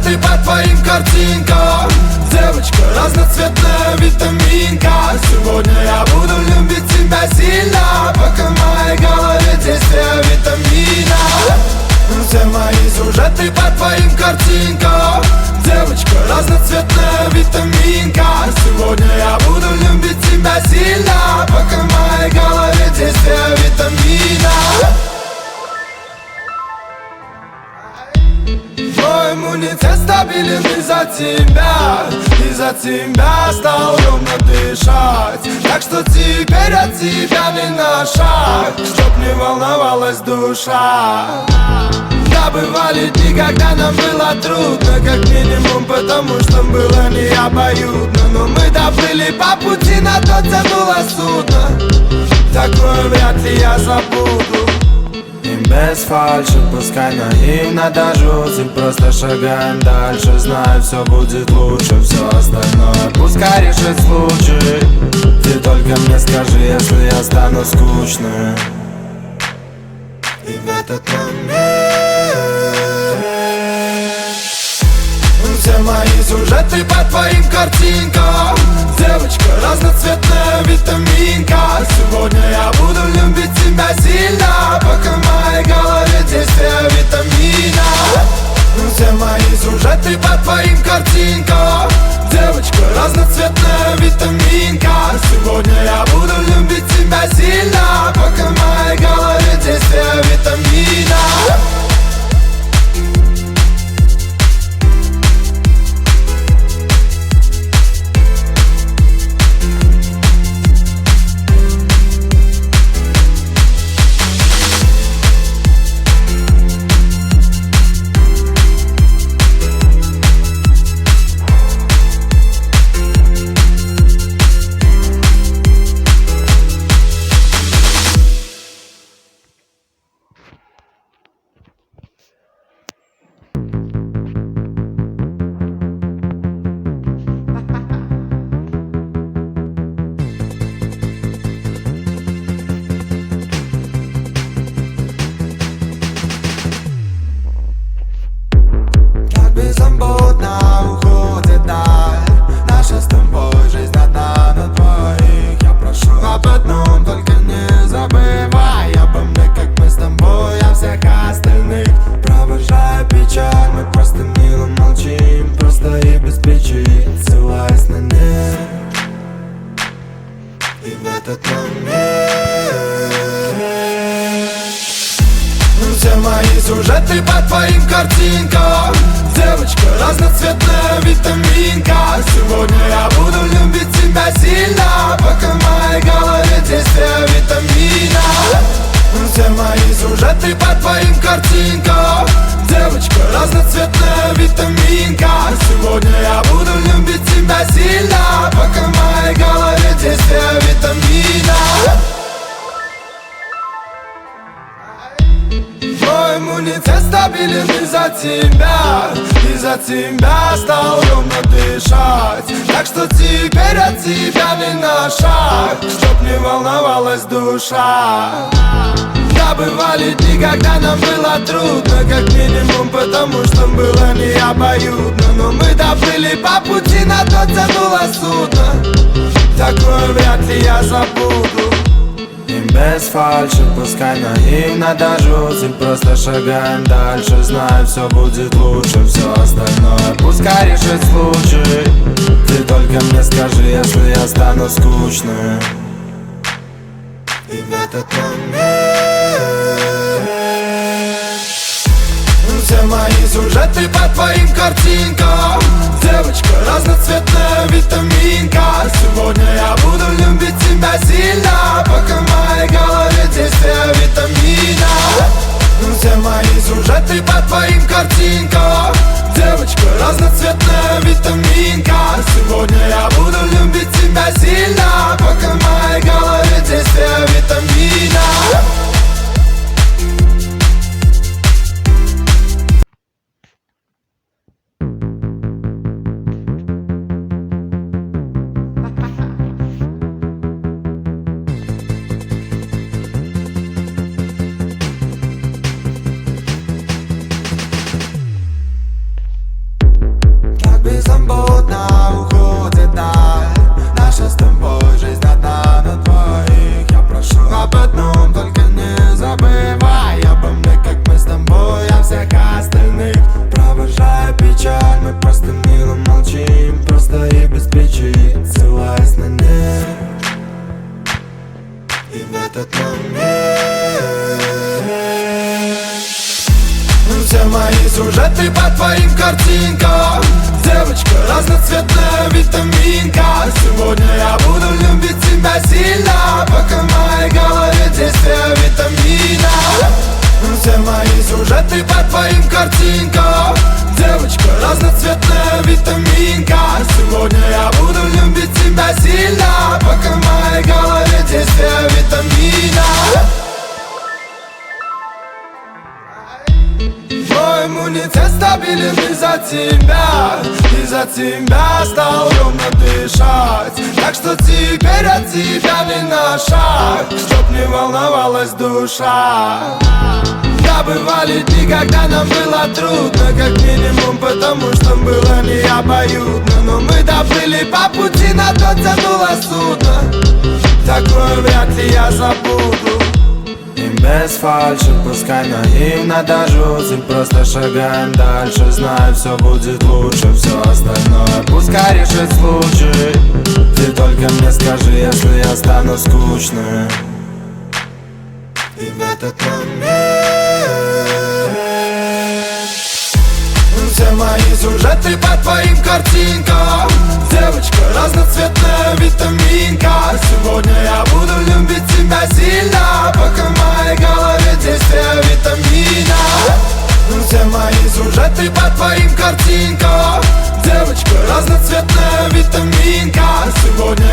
сюжеты по твоим картинкам. Девочка разноцветная витаминка. Сегодня я буду любить тебя сильно, пока в моей голове действие витамина. Все мои сюжеты по твоим картинкам. Девочка разноцветная витаминка. Сегодня я буду любить тебя сильно, пока в моей голове действие витамина. Мой иммунитет стабилен из-за тебя. Из-за тебя стал ровно дышать. Так что теперь от тебя не на шаг, чтоб не волновалась душа. Да, бывали дни, когда нам было трудно, как минимум, потому что было не обоюдно. Но мы доплыли по пути, на то тянуло судно. Такое вряд ли я забуду. И без фальши, пускай наивно даже и просто шагаем дальше. Знаю, все будет лучше, все остальное пускай решит случай. Ты только мне скажи, если я стану скучным. И в этот момент все мои сюжеты по твоим картинкам. Девочка разноцветная витаминка. Сегодня я буду любить тебя сильно, пока в моей голове действие витамина. Все мои сюжеты по твоим картинкам. Девочка разноцветная витаминка. Сегодня я буду любить тебя сильно, пока в моей голове действие витамина. Все мои сюжеты по твоим картинкам. Девочка разноцветная витаминка. Сегодня я буду любить тебя сильно, пока в моей голове действие витамина. Все мои сюжеты по твоим картинкам. Девочка разноцветная витаминка. Сегодня я буду любить тебя сильно, пока в моей голове действие витамина. Мой иммунитет стабилен из-за тебя. Из-за тебя стал ровно дышать. Так что теперь от тебя не на шаг, чтоб не волновалась душа. Да, бывали дни, когда нам было трудно, как минимум, потому что было не обоюдно. Но мы доплыли по пути, на то тянуло судно. Такое вряд ли я забуду. И без фальши, пускай наивно даже и просто шагаем дальше. Знаю, все будет лучше, все остальное пускай решит случай. Ты только мне скажи, если я стану скучным. И в этот момент все мои сюжеты по твоим картинкам. Девочка разноцветная витаминка. Сегодня я буду любить тебя сильно, пока в моей голове действие витамина. Все мои сюжеты по твоим картинкам. Девочка разноцветная витаминка. Сегодня я буду любить тебя сильно, пока в моей голове действие витамина. этот момент. Все мои сюжеты по твоим картинкам. Девочка разноцветная витаминка. Сегодня я буду любить тебя сильно, пока в моей голове действие витамина. Все мои сюжеты по твоим картинкам. Девочка разноцветная витаминка. Сегодня я буду любить тебя сильно, пока в моей голове действие витамина. Мой иммунитет стабилен из-за тебя. Из-за тебя стал ровно дышать. Так что теперь от тебя не на шаг, чтоб не волновалась душа. Да, бывали дни, когда нам было трудно, как минимум потому, что было необоюдно. Но мы доплыли по пути, на то тянуло судно. Такое вряд ли я забуду. И без фальши, пускай наивно даже, просто шагаем дальше. Знаю, все будет лучше, все остальное пускай решит случай. Ты только мне скажи, если я стану скучным. И в этот момент все мои сюжеты по твоим картинкам. Девочка разноцветная витаминка. Сегодня я буду любить тебя сильно, пока в моей голове действие витамина. Все мои сюжеты по твоим картинкам. Девочка разноцветная витаминка. Сегодня